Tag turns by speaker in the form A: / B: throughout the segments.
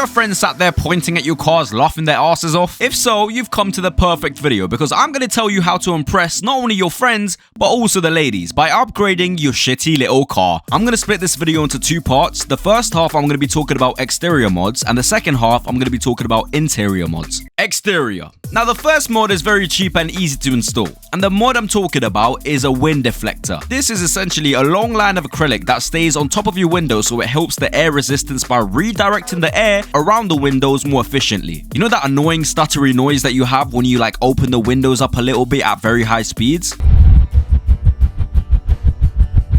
A: ever friends sat there pointing at your cars laughing their asses off? If so, you've come to the perfect video because I'm going to tell you how to impress not only your friends but also the ladies by upgrading your shitty little car. I'm going to split this video into two parts. The first half I'm going to be talking about exterior mods and the second half I'm going to be talking about interior mods. Exterior. Now the first mod is very cheap and easy to install, and the mod I'm talking about is a wind deflector. This is essentially a long line of acrylic that stays on top of your window so it helps the air resistance by redirecting the air around the windows more efficiently. You know that annoying stuttery noise that you have when you open the windows up a little bit at very high speeds?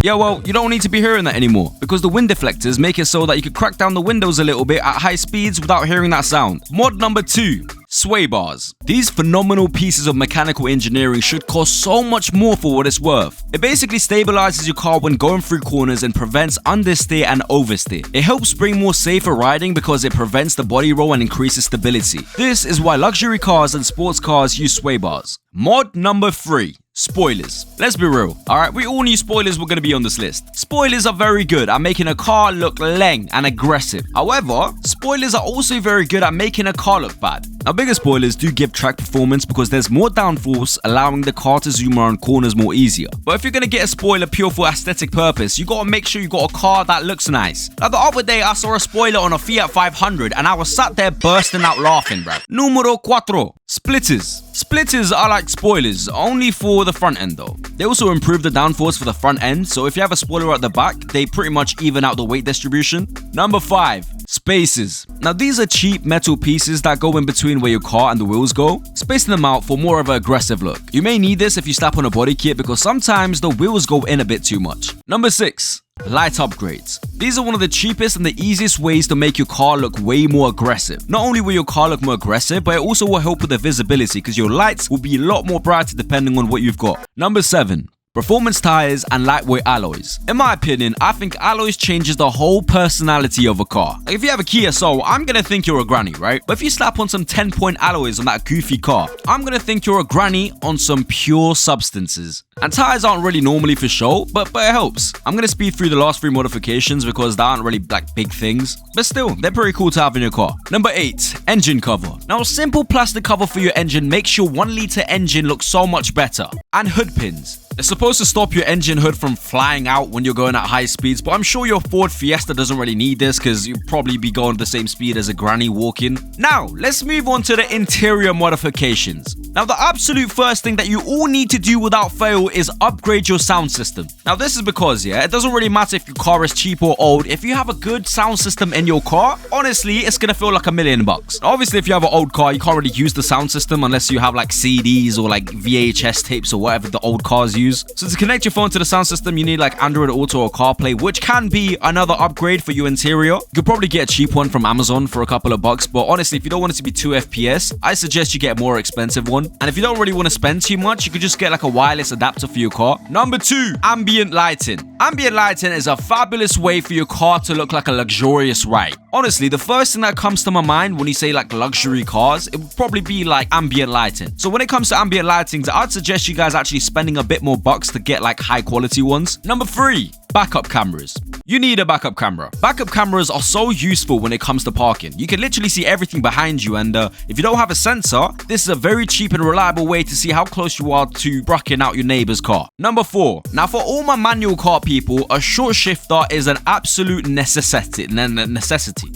A: Yeah, well, you don't need to be hearing that anymore because the wind deflectors make it so that you can crack down the windows a little bit at high speeds without hearing that sound. Mod number 2. Sway bars. These phenomenal pieces of mechanical engineering should cost so much more for what it's worth. It basically stabilizes your car when going through corners and prevents understeer and oversteer. It helps bring more safer riding because it prevents the body roll and increases stability. This is why luxury cars and sports cars use sway bars. Mod number 3. Spoilers. Let's be real, alright, we all knew spoilers were going to be on this list. Spoilers are very good at making a car look leng and aggressive. However, spoilers are also very good at making a car look bad. Now, bigger spoilers do give track performance because there's more downforce, allowing the car to zoom around corners more easier. But if you're going to get a spoiler pure for aesthetic purpose, you got to make sure you got a car that looks nice. Now, the other day I saw a spoiler on a Fiat 500 and I was sat there bursting out laughing, bruv. Numero 4. Splitters. Splitters are like spoilers, only for the front end though. They also improve the downforce for the front end, so if you have a spoiler at the back, they pretty much even out the weight distribution. Number 5. Spacers. Now these are cheap metal pieces that go in between where your car and the wheels go, spacing them out for more of an aggressive look. You may need this if you slap on a body kit because sometimes the wheels go in a bit too much. Number 6. Light upgrades. These are one of the cheapest and the easiest ways to make your car look way more aggressive. Not only will your car look more aggressive, but it also will help with the visibility because your lights will be a lot more brighter depending on what you've got. Number 7. Performance tires and lightweight alloys. In my opinion, I think alloys changes the whole personality of a car. Like if you have a Kia Soul, I'm gonna think you're a granny, right? But if you slap on some 10-point alloys on that goofy car, I'm gonna think you're a granny on some pure substances. And tires aren't really normally for show, but it helps. I'm gonna speed through the last 3 modifications because they aren't really big things, but still, they're pretty cool to have in your car. Number 8. Engine cover. Now a simple plastic cover for your engine makes your 1-liter engine look so much better. And hood pins. It's supposed to stop your engine hood from flying out when you're going at high speeds, but I'm sure your Ford Fiesta doesn't really need this because you'll probably be going the same speed as a granny walking. Now, let's move on to the interior modifications. Now, the absolute first thing that you all need to do without fail is upgrade your sound system. Now, this is because, it doesn't really matter if your car is cheap or old. If you have a good sound system in your car, honestly, it's gonna feel like $1 million. Obviously, if you have an old car, you can't really use the sound system unless you have CDs or VHS tapes or whatever the old cars use. So to connect your phone to the sound system, you need Android Auto or CarPlay, which can be another upgrade for your interior. You could probably get a cheap one from Amazon for a couple of bucks, but honestly, if you don't want it to be 2 FPS, I suggest you get a more expensive one. And if you don't really want to spend too much, you could just get a wireless adapter for your car. Number 2, ambient lighting. Ambient lighting is a fabulous way for your car to look like a luxurious ride. Honestly, the first thing that comes to my mind when you say luxury cars, it would probably be ambient lighting. So when it comes to ambient lighting, I'd suggest you guys actually spending a bit more bucks to get high quality ones. Number 3, backup cameras. You need a backup camera. Backup cameras are so useful when it comes to parking. You can literally see everything behind you, and if you don't have a sensor, this is a very cheap and reliable way to see how close you are to bracking out your neighbor's car. Number 4. Now for all my manual car people, a short shifter is an absolute necessity.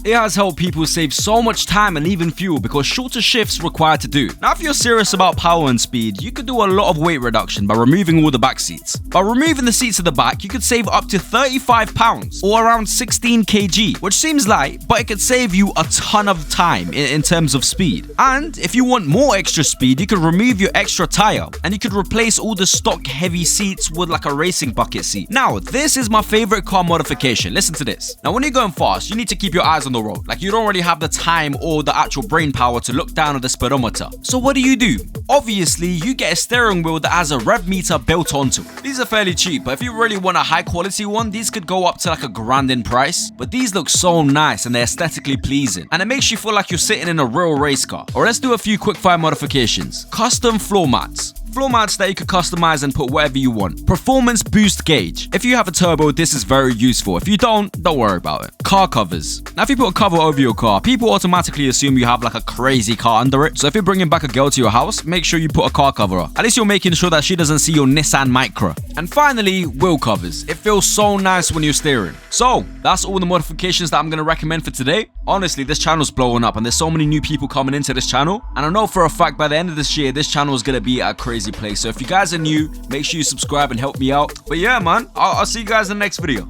A: It has helped people save so much time and even fuel because shorter shifts required to do. Now if you're serious about power and speed, you could do a lot of weight reduction by removing all the back seats. By removing the seats at the back, you could save up to 35 pounds or around 16 kg, which seems light, but it could save you a ton of time in terms of speed. And if you want more extra speed, you could remove your extra tire and you could replace all the stock heavy seats with a racing bucket seat. Now, this is my favorite car modification. Listen to this. Now, when you're going fast, you need to keep your eyes on the road. You don't really have the time or the actual brain power to look down at the speedometer. So what do? Obviously, you get a steering wheel that has a rev meter built onto it. These are fairly cheap, but if you really want a high quality one, these could go up to $1,000 in price, but these look so nice and they're aesthetically pleasing, and it makes you feel like you're sitting in a real race car. Or let's do a few quick fire modifications. Custom floor mats. Floor mats that you could customize and put whatever you want. Performance boost gauge. If you have a turbo, this is very useful. If you don't worry about it. Car covers. Now if you put a cover over your car, people automatically assume you have like a crazy car under it. So if you're bringing back a girl to your house, make sure you put a car cover on. At least you're making sure that she doesn't see your Nissan Micra. And finally, wheel covers. It feels so nice when you're steering. So that's all the modifications that I'm going to recommend for today. Honestly, this channel's blowing up and there's so many new people coming into this channel. And I know for a fact by the end of this year, this channel is going to be at a crazy place. So if you guys are new, make sure you subscribe and help me out. But yeah, man, I'll see you guys in the next video.